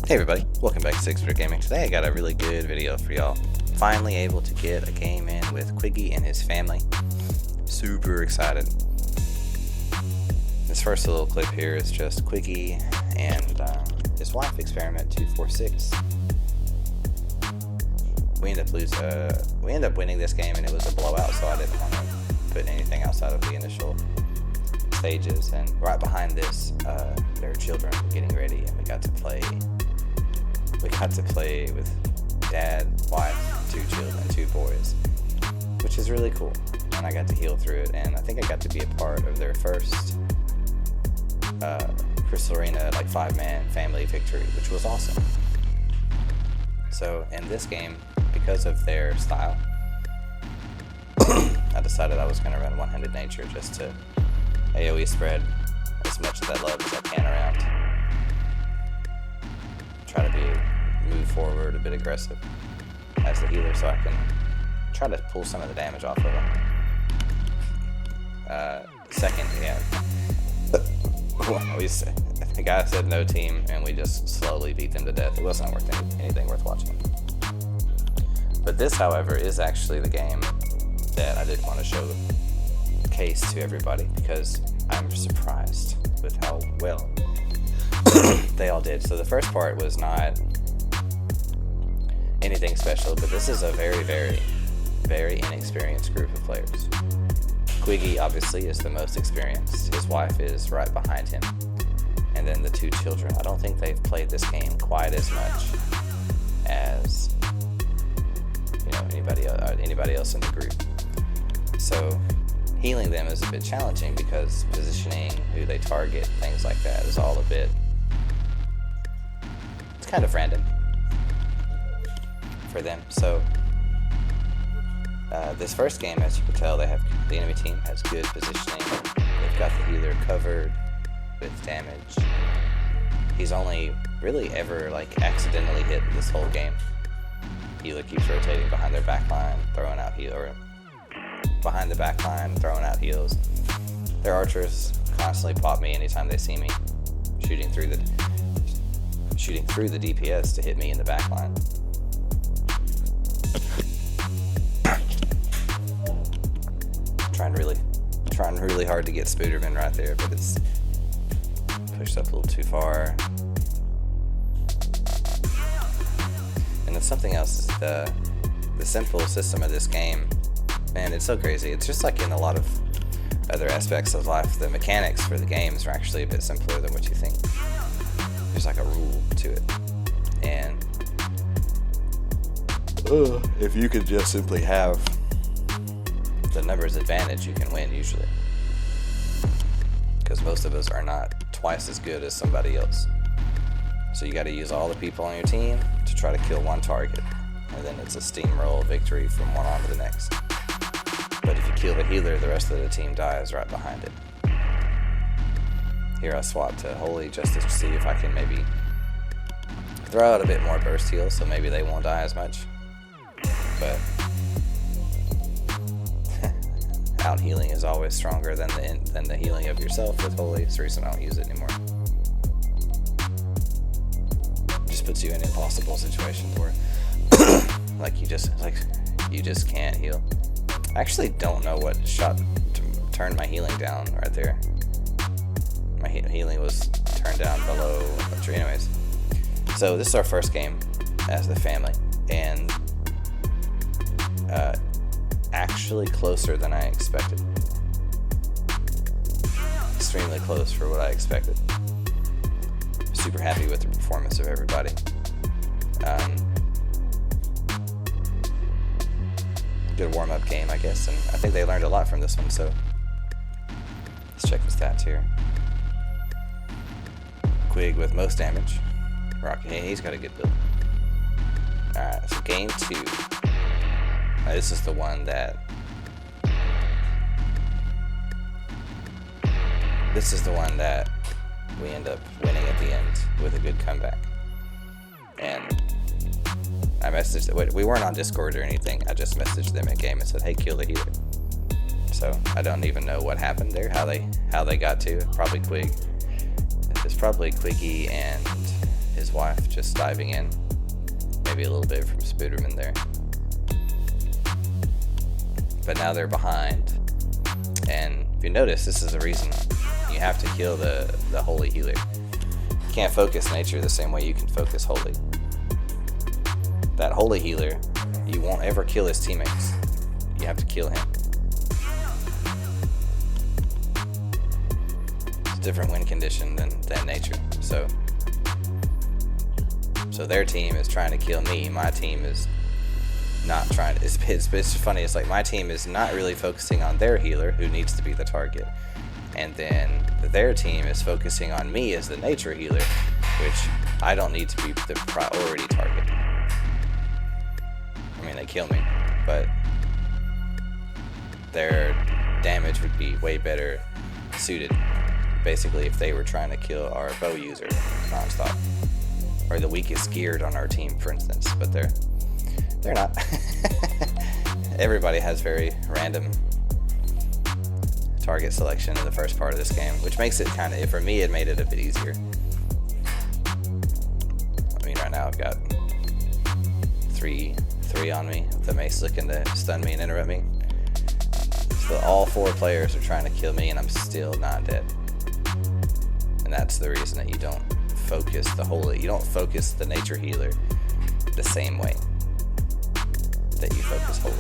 Hey everybody, welcome back to 6-Bit Gaming. Today I got a really good video for y'all. Finally able to get a game in with Quiggy and his family. Super excited. This first little clip here is just Quiggy and his wife, Experiment 246. We end up winning this game, and it was a blowout, so I didn't want to put anything outside of the initial stages. And right behind this, there are children getting ready, and we got to play with dad, wife, 2 children, 2 boys, which is really cool. And I got to heal through it, and I think I got to be a part of their first Crystal Arena 5-man family victory, which was awesome. So in this game, because of their style, I decided I was going to run One-Handed Nature just to AoE spread as much of that love as I can around. Try to move forward a bit aggressive as the healer, so I can try to pull some of the damage off of them. Second, the guy said no team, and we just slowly beat them to death. It wasn't worth anything worth watching. But this, however, is actually the game that I did want to showcase to everybody, because I'm surprised with how well they all did. So the first part was not anything special, but this is a very, very, very inexperienced group of players. Quiggy obviously is the most experienced. His wife is right behind him, and then the 2 children. I don't think they've played this game quite as much as anybody else in the group. So healing them is a bit challenging, because positioning, who they target, things like that is all it's kind of random for them. So this first game, as you can tell, the enemy team has good positioning. They've got the healer covered with damage. He's only really ever accidentally hit this whole game. Healer keeps rotating behind their backline, throwing out behind the backline, throwing out heals. Their archers constantly pop me anytime they see me, shooting through the DPS to hit me in the backline. Trying really hard to get Spooderman right there, but it's pushed up a little too far. And then something else is the simple system of this game. Man, it's so crazy. It's just like in a lot of other aspects of life, the mechanics for the games are actually a bit simpler than what you think. There's like a rule to it. And if you could just simply have the numbers advantage, you can win usually. Because most of us are not twice as good as somebody else. So you got to use all the people on your team to try to kill one target, and then it's a steamroll victory from one on to the next. But if you kill the healer, the rest of the team dies right behind it. Here I swap to Holy just to see if I can maybe throw out a bit more burst heal, so maybe they won't die as much. But out healing is always stronger than the healing of yourself with Holy. It's the reason I don't use it anymore. Puts you in impossible situations where you just can't heal. I actually don't know what shot turned my healing down right there. My healing was turned down below. Anyways, so this is our first game as the family, and actually closer than I expected. Extremely close for what I expected. Super happy with the performance of everybody. Good warm-up game, I guess, and I think they learned a lot from this one, so let's check the stats here. Quig with most damage. Rocky, he's got a good build. Alright, so game 2. This is the one that we end up winning at the end with a good comeback. And I messaged, we weren't on Discord or anything, I just messaged them in game and said, hey, kill the healer. So I don't even know what happened there, how they got to it. Probably Quiggy and his wife just diving in. Maybe a little bit from Spooderman there. But now they're behind. And if you notice, this is the reason you have to kill the holy healer. You can't focus nature the same way you can focus holy. That holy healer, you won't ever kill his teammates. You have to kill him. It's a different win condition than nature. So their team is trying to kill me. My team is not trying to. It's funny. It's like my team is not really focusing on their healer, who needs to be the target, and then their team is focusing on me as the nature healer, which I don't need to be the priority target. I mean, they kill me, but their damage would be way better suited, basically, if they were trying to kill our bow user nonstop, or the weakest geared on our team, for instance. But they're not. Everybody has very random target selection in the first part of this game, which makes it kind of, for me, it made it a bit easier. I mean, right now I've got three on me. The mace looking to stun me and interrupt me. So all 4 players are trying to kill me, and I'm still not dead. And that's the reason that you don't focus you don't focus the nature healer the same way that you focus holy.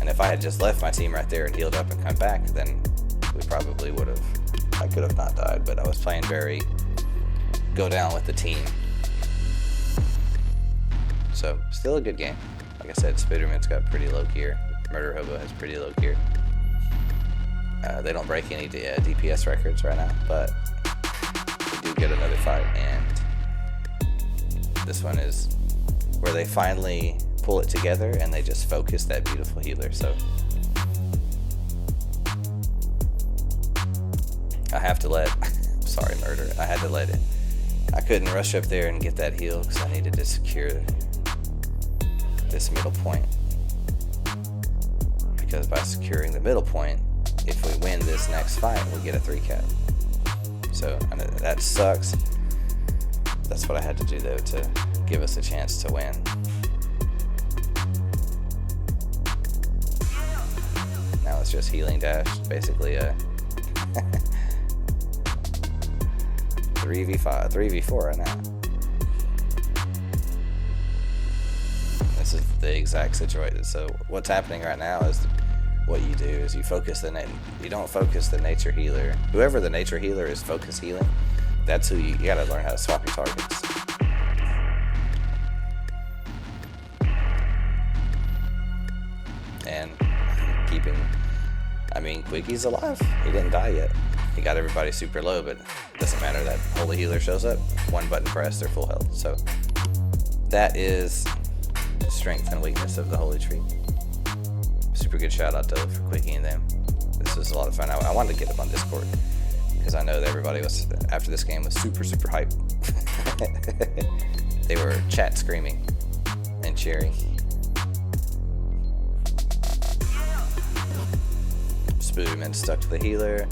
And if I had just left my team right there and healed up and come back, then we probably would have, I could have not died, but I was playing very go down with the team. So still a good game. Like I said, Spiderman's got pretty low gear. Murder Hobo has pretty low gear. They don't break any DPS records right now, but we do get another fight, and this one is where they finally pull it together and they just focus that beautiful healer. So I have to let, sorry Murder, I had to let it. I couldn't rush up there and get that heal because I needed to secure this middle point. Because by securing the middle point, if we win this next fight, we'll get a 3-cap. So I know that sucks. That's what I had to do though to give us a chance to win. Now it's just healing dash, basically a 3v4 right now. This is the exact situation. So what's happening right now is what you do is you focus you don't focus the nature healer. Whoever the nature healer is focus healing, that's who you gotta learn how to swap your targets. And Quicky's alive. He didn't die yet. He got everybody super low, but it doesn't matter. That holy healer shows up, one button press, they're full health. So that is the strength and weakness of the holy tree. Super good shout out though for Quickie and them. This was a lot of fun. I wanted to get them on Discord because I know that everybody was, after this game, was super hyped. They were chat screaming and cheering. Spooderman stuck to the healer.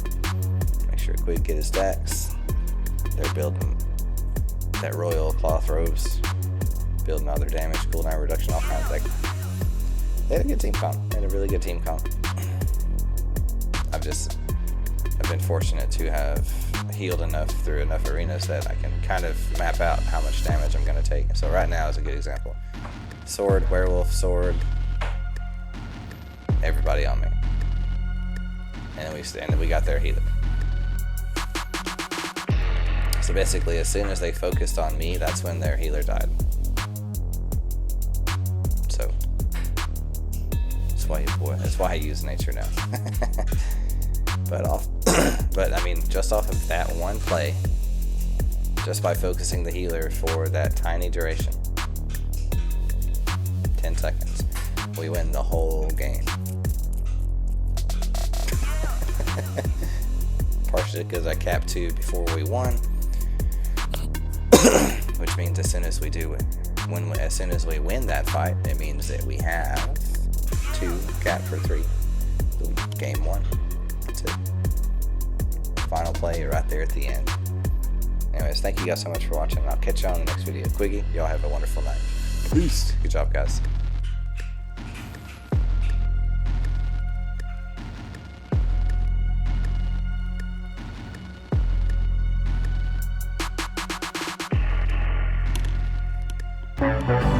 Make sure Quick get his stacks. They're building that royal cloth robes, building all their damage, cooldown reduction, all kinds of things. They had a good team comp. They had a really good team comp. I've been fortunate to have healed enough through enough arenas that I can kind of map out how much damage I'm going to take. So right now is a good example. Sword, werewolf, sword, everybody on me. And then we got their healer. So basically, as soon as they focused on me, that's when their healer died. So that's why I use nature now. But I mean, just off of that one play, just by focusing the healer for that tiny duration, 10 seconds, we win the whole game. Partially because I capped 2 before we won, which means as soon as we win that fight, it means that we have 2 cap for 3. Game 1. That's it. Final play right there at the end. Anyways, thank you guys so much for watching. I'll catch you on the next video. Quiggy, y'all have a wonderful night. Peace. Good job, guys. Bye.